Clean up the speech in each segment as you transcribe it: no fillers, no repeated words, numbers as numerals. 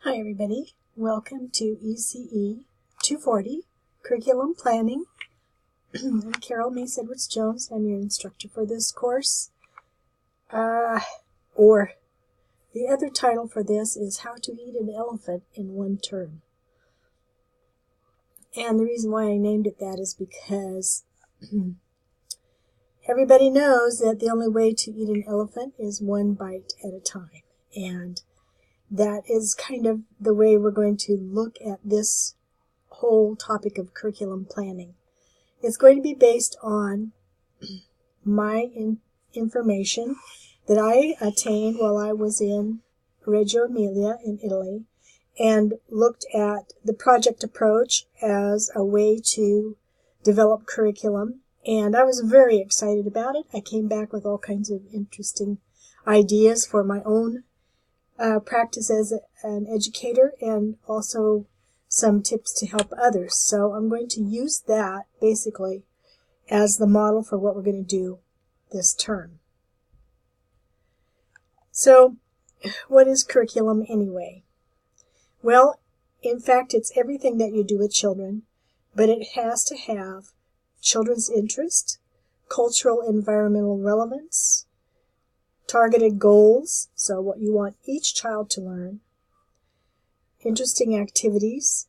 Hi everybody, welcome to ECE 240, Curriculum Planning. I'm Carol Mace-Edwards Jones. I'm your instructor for this course. Or the other title for this is How to Eat an Elephant in One Turn. And the reason why I named it that is because everybody knows that the only way to eat an elephant is one bite at a time. And that is kind of the way we're going to look at this whole topic of curriculum planning. It's going to be based on my information that I attained while I was in Reggio Emilia in Italy and looked at the project approach as a way to develop curriculum. And I was very excited about it. I came back with all kinds of interesting ideas for my own practice as an educator and also some tips to help others. So I'm going to use that basically as the model for what we're going to do this term. So what is curriculum anyway? Well, in fact, it's everything that you do with children, but it has to have children's interest, cultural environmental relevance, targeted goals, so what you want each child to learn, interesting activities,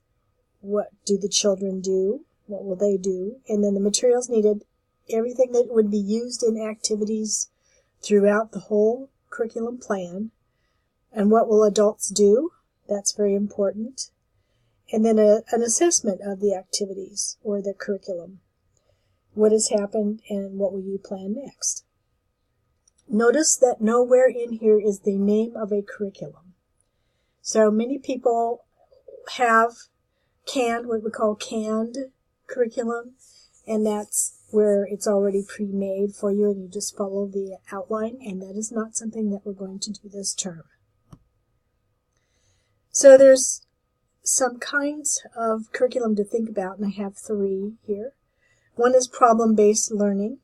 what do the children do, what will they do, and then the materials needed, everything that would be used in activities throughout the whole curriculum plan, and what will adults do, that's very important, and then an assessment of the activities or the curriculum. What has happened and what will you plan next? Notice that nowhere in here is the name of a curriculum. So many people have what we call canned curriculum, and that's where it's already pre-made for you and you just follow the outline, and that is not something that we're going to do this term. So there's some kinds of curriculum to think about, and I have three here. One is problem-based learning.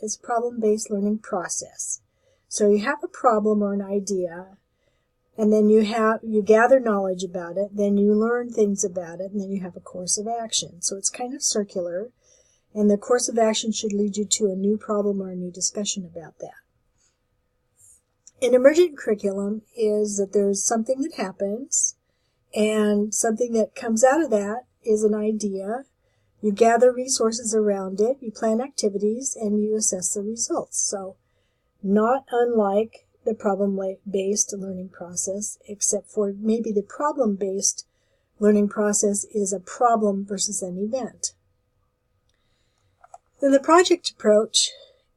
It's a problem-based learning process. So you have a problem or an idea, and then you gather knowledge about it, then you learn things about it, and then you have a course of action. So it's kind of circular, and the course of action should lead you to a new problem or a new discussion about that. An emergent curriculum is that there's something that happens, and something that comes out of that is an idea. You gather resources around it, you plan activities, and you assess the results. So not unlike the problem-based learning process, except for maybe the problem-based learning process is a problem versus an event. Then the project approach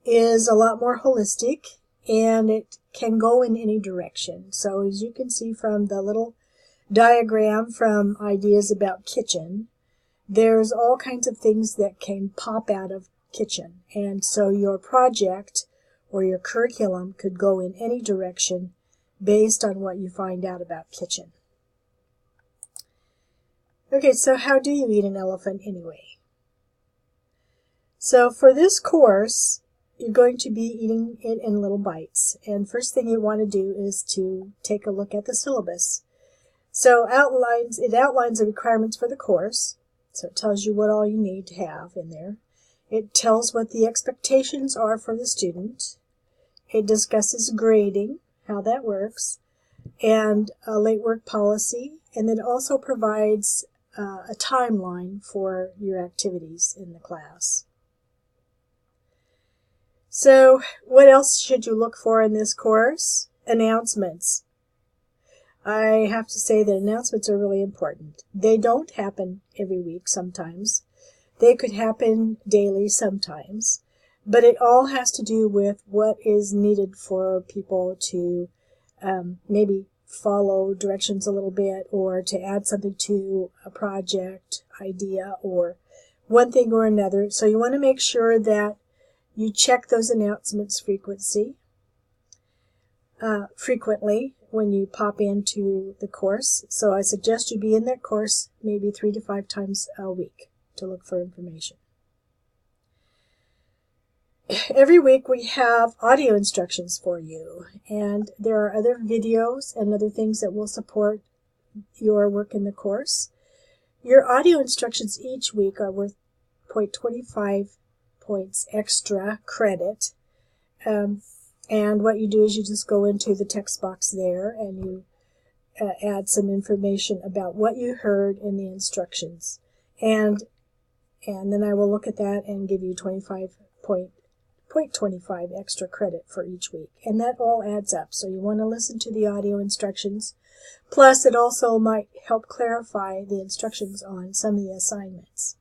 is a lot more holistic, and it can go in any direction. So as you can see from the little diagram from ideas about kitchen, there's all kinds of things that can pop out of kitchen. And so your project or your curriculum could go in any direction based on what you find out about kitchen. Okay, so how do you eat an elephant anyway? So for this course, you're going to be eating it in little bites. And first thing you want to do is to take a look at the syllabus. So it outlines the requirements for the course. So it tells you what all you need to have in there. It tells what the expectations are for the student. It discusses grading, how that works, and a late work policy. And then it also provides a timeline for your activities in the class. So what else should you look for in this course? Announcements. I have to say that announcements are really important. They don't happen every week sometimes. They could happen daily sometimes. But it all has to do with what is needed for people to maybe follow directions a little bit, or to add something to a project idea, or one thing or another. So you want to make sure that you check those announcements frequently when you pop into the course. So I suggest you be in that course maybe 3 to 5 times a week to look for information. Every week we have audio instructions for you, and there are other videos and other things that will support your work in the course. Your audio instructions each week are worth 0.25 points extra credit. And what you do is you just go into the text box there and you add some information about what you heard in the instructions. And then I will look at that and give you 0.25 extra credit for each week. And that all adds up. So you want to listen to the audio instructions. Plus, it also might help clarify the instructions on some of the assignments.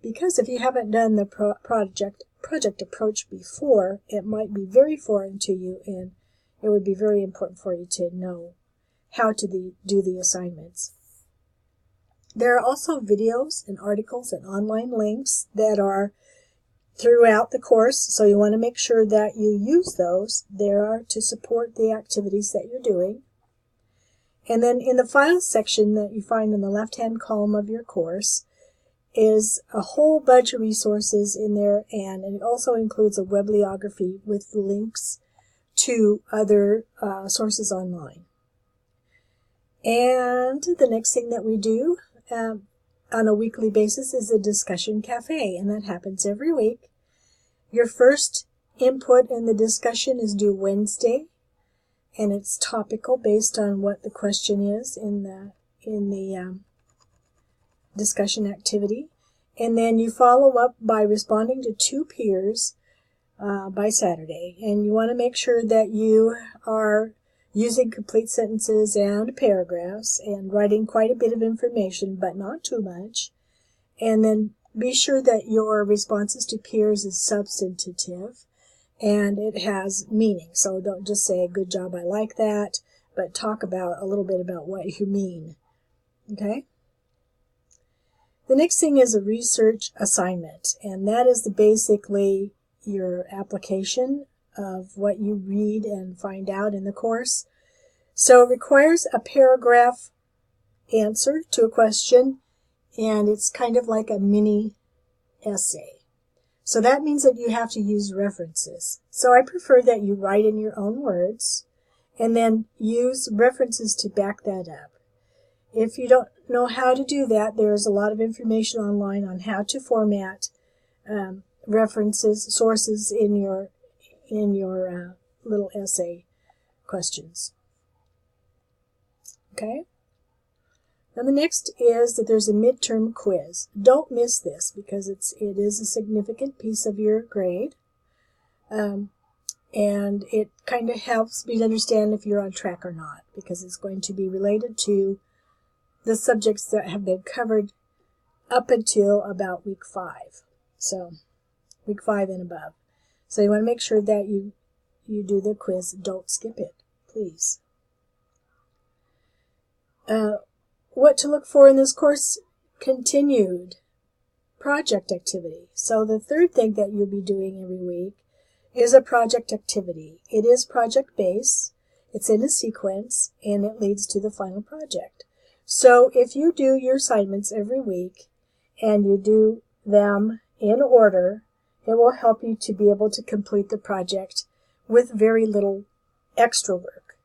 Because if you haven't done the project approach before, it might be very foreign to you, and it would be very important for you to know how to do the assignments. There are also videos and articles and online links that are throughout the course, so you want to make sure that you use those. They are to support the activities that you're doing. And then in the files section that you find in the left-hand column of your course is a whole bunch of resources in there, and it also includes a bibliography with links to other sources online. And the next thing that we do on a weekly basis is a discussion cafe, and that happens every week. Your first input in the discussion is due Wednesday, and it's topical based on what the question is in the discussion activity. And then you follow up by responding to 2 peers by Saturday. And you want to make sure that you are using complete sentences and paragraphs and writing quite a bit of information, but not too much. And then be sure that your responses to peers is substantive and it has meaning. So don't just say, good job, I like that, but talk about a little bit about what you mean. Okay? The next thing is a research assignment, and that is basically your application of what you read and find out in the course. So it requires a paragraph answer to a question, and it's kind of like a mini essay. So that means that you have to use references. So I prefer that you write in your own words and then use references to back that up. If you don't know how to do that, there's a lot of information online on how to format references, sources in your little essay questions. Okay? Now the next is that there's a midterm quiz. Don't miss this because it is a significant piece of your grade. And it kind of helps me to understand if you're on track or not, because it's going to be related to the subjects that have been covered up until about week 5. So, week 5 and above. So you want to make sure that you do the quiz. Don't skip it, please. What to look for in this course? Continued project activity. So the third thing that you'll be doing every week is a project activity. It is project-based, it's in a sequence, and it leads to the final project. So if you do your assignments every week and you do them in order, it will help you to be able to complete the project with very little extra work.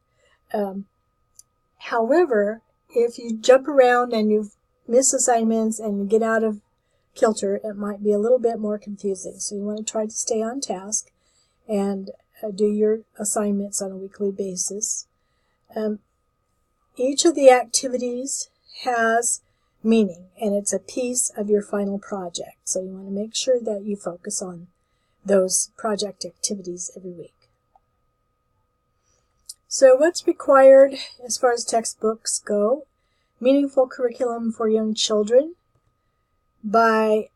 However, if you jump around and you miss assignments and you get out of kilter, it might be a little bit more confusing. So you want to try to stay on task and do your assignments on a weekly basis. Each of the activities has meaning, and it's a piece of your final project. So you want to make sure that you focus on those project activities every week. So what's required as far as textbooks go? Meaningful Curriculum for Young Children by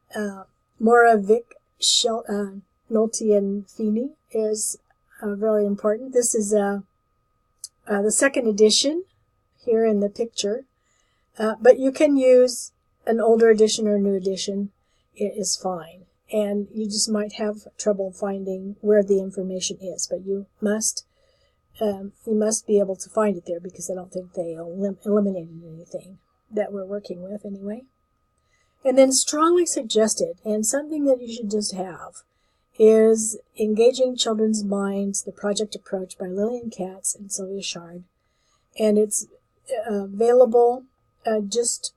Moravik, Nolte, and Feeney is really important. This is the second edition here in the picture, but you can use an older edition or a new edition. It is fine, and you just might have trouble finding where the information is, but you must be able to find it there, because I don't think they eliminated anything that we're working with anyway. And then strongly suggested, and something that you should just have, is Engaging Children's Minds, The Project Approach by Lillian Katz and Sylvia Shard. And it's available just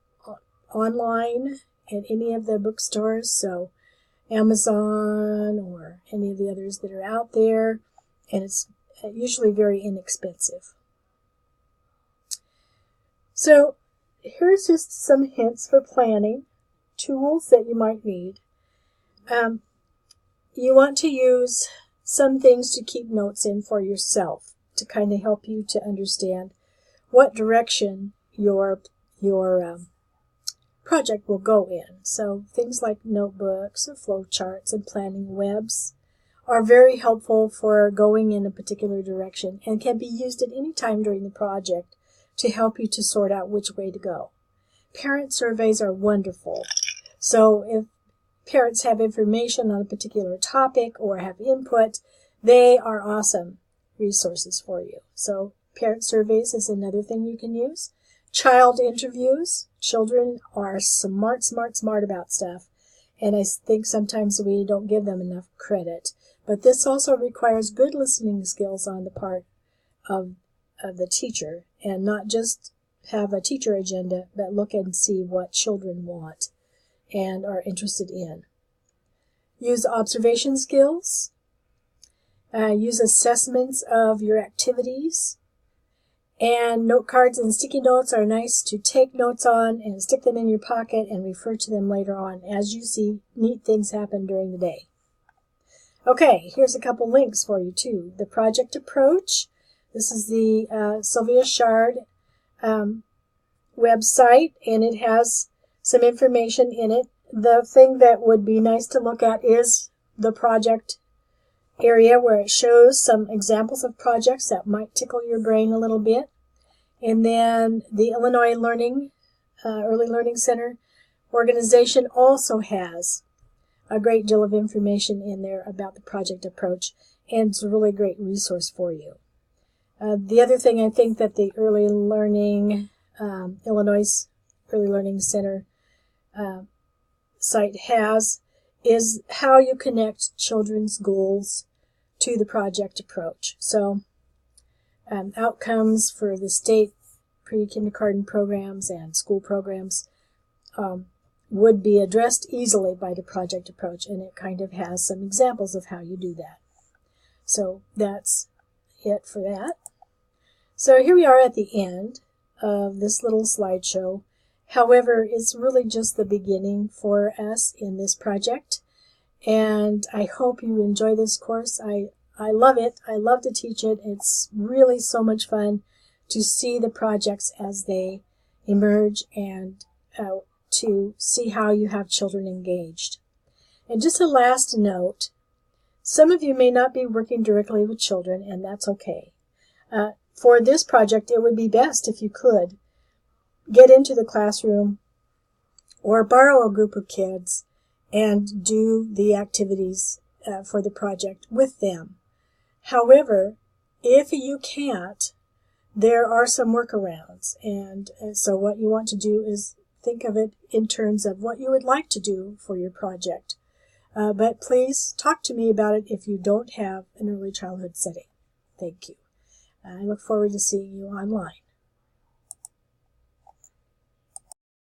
online at any of the bookstores, so Amazon or any of the others that are out there, and it's usually very inexpensive. So here's just some hints for planning, tools that you might need. You want to use some things to keep notes in for yourself to kind of help you to understand what direction your project will go in. So things like notebooks or flowcharts and planning webs are very helpful for going in a particular direction and can be used at any time during the project to help you to sort out which way to go. Parent surveys are wonderful. So if parents have information on a particular topic or have input, they are awesome resources for you. So parent surveys is another thing you can use. Child interviews. Children are smart about stuff, and I think sometimes we don't give them enough credit. But this also requires good listening skills on the part of the teacher, and not just have a teacher agenda, but look and see what children want and are interested in. Use observation skills. Use assessments of your activities. And note cards and sticky notes are nice to take notes on and stick them in your pocket and refer to them later on as you see neat things happen during the day. Okay, here's a couple links for you too. The project approach. This is the Sylvia Shard website, and it has some information in it. The thing that would be nice to look at is the project area where it shows some examples of projects that might tickle your brain a little bit. And then the Illinois Early Learning Center organization also has a great deal of information in there about the project approach, and it's a really great resource for you. The other thing I think that the Illinois Early Learning Center site has is how you connect children's goals to the project approach. So outcomes for the state pre-kindergarten programs and school programs would be addressed easily by the project approach, and it kind of has some examples of how you do that. So that's it for that. So here we are at the end of this little slideshow. However, it's really just the beginning for us in this project, and I hope you enjoy this course. I love it. I love to teach it. It's really so much fun to see the projects as they emerge and to see how you have children engaged. And just a last note, some of you may not be working directly with children, and that's okay. For this project, it would be best if you could get into the classroom or borrow a group of kids and do the activities for the project with them. However, if you can't, there are some workarounds, and so what you want to do is think of it in terms of what you would like to do for your project. But please talk to me about it if you don't have an early childhood setting. Thank you. I look forward to seeing you online.